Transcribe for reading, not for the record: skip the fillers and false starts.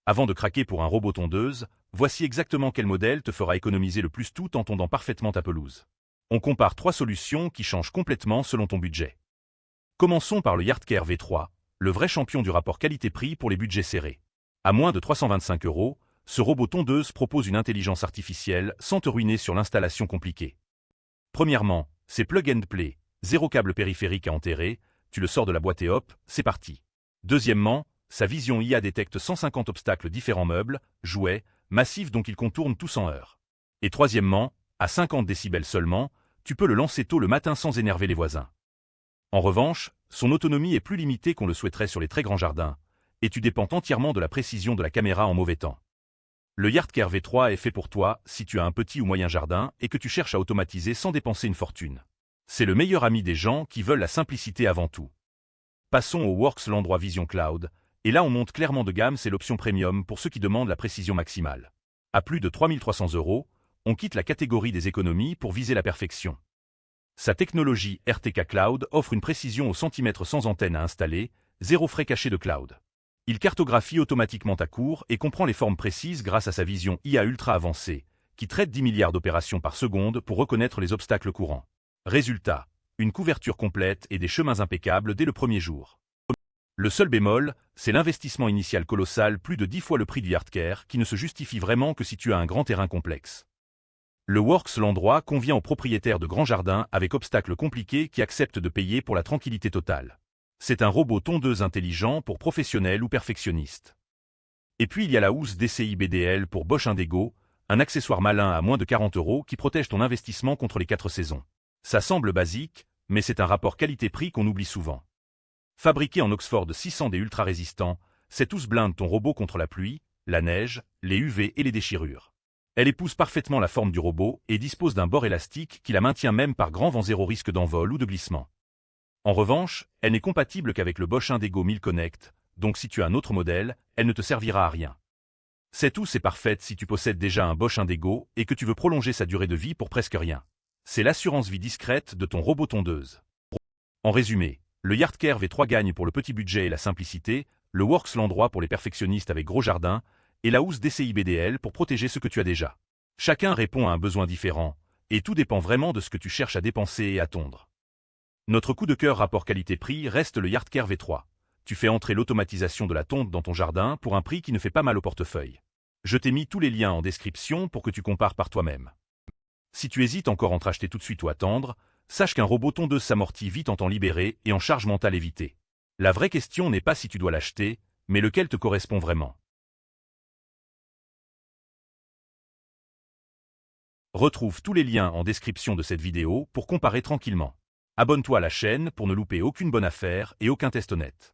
Avant de craquer pour un robot tondeuse, voici exactement quel modèle te fera économiser le plus tout en tondant parfaitement ta pelouse. On compare 3 solutions qui changent complètement selon ton budget. Commençons par le Yardcare V3, le vrai champion du rapport qualité-prix pour les budgets serrés. À moins de 325 €, ce robot tondeuse propose une intelligence artificielle sans te ruiner sur l'installation compliquée. Premièrement, c'est plug and play, zéro câble périphérique à enterrer, tu le sors de la boîte et hop, c'est parti. Deuxièmement, sa vision IA détecte 150 obstacles différents meubles, jouets, massifs donc il contourne tout sans heurts. Et troisièmement, à 50 décibels seulement, tu peux le lancer tôt le matin sans énerver les voisins. En revanche, son autonomie est plus limitée qu'on le souhaiterait sur les très grands jardins, et tu dépends entièrement de la précision de la caméra en mauvais temps. Le Yardcare V3 est fait pour toi si tu as un petit ou moyen jardin et que tu cherches à automatiser sans dépenser une fortune. C'est le meilleur ami des gens qui veulent la simplicité avant tout. Passons au Works Landroid Vision Cloud, et là on monte clairement de gamme, c'est l'option premium pour ceux qui demandent la précision maximale. À plus de 3300 €, on quitte la catégorie des économies pour viser la perfection. Sa technologie RTK Cloud offre une précision au centimètre sans antenne à installer, zéro frais cachés de cloud. Il cartographie automatiquement ta cour et comprend les formes précises grâce à sa vision IA ultra avancée, qui traite 10 milliards d'opérations par seconde pour reconnaître les obstacles courants. Résultat, une couverture complète et des chemins impeccables dès le premier jour. Le seul bémol, c'est l'investissement initial colossal, plus de 10 fois le prix du Yardcare, qui ne se justifie vraiment que si tu as un grand terrain complexe. Le Works Landroid convient aux propriétaires de grands jardins avec obstacles compliqués qui acceptent de payer pour la tranquillité totale. C'est un robot tondeuse intelligent pour professionnels ou perfectionnistes. Et puis il y a la housse DCI BDL pour Bosch Indego, un accessoire malin à moins de 40 € qui protège ton investissement contre les 4 saisons. Ça semble basique, mais c'est un rapport qualité-prix qu'on oublie souvent. Fabriqué en Oxford 600 et ultra résistant, cette housse blinde ton robot contre la pluie, la neige, les UV et les déchirures. Elle épouse parfaitement la forme du robot et dispose d'un bord élastique qui la maintient même par grand vent, zéro risque d'envol ou de glissement. En revanche, elle n'est compatible qu'avec le Bosch Indego 1000 Connect, donc si tu as un autre modèle, elle ne te servira à rien. Cette housse est parfaite si tu possèdes déjà un Bosch Indego et que tu veux prolonger sa durée de vie pour presque rien. C'est l'assurance vie discrète de ton robot tondeuse. En résumé, le Yardcare V3 gagne pour le petit budget et la simplicité, le Works Landroid pour les perfectionnistes avec gros jardin, et la housse DCI BDL pour protéger ce que tu as déjà. Chacun répond à un besoin différent, et tout dépend vraiment de ce que tu cherches à dépenser et à tondre. Notre coup de cœur rapport qualité-prix reste le Yardcare V3. Tu fais entrer l'automatisation de la tonte dans ton jardin pour un prix qui ne fait pas mal au portefeuille. Je t'ai mis tous les liens en description pour que tu compares par toi-même. Si tu hésites encore entre acheter tout de suite ou attendre, sache qu'un robot tondeuse s'amortit vite en temps libéré et en charge mentale évitée. La vraie question n'est pas si tu dois l'acheter, mais lequel te correspond vraiment. Retrouve tous les liens en description de cette vidéo pour comparer tranquillement. Abonne-toi à la chaîne pour ne louper aucune bonne affaire et aucun test honnête.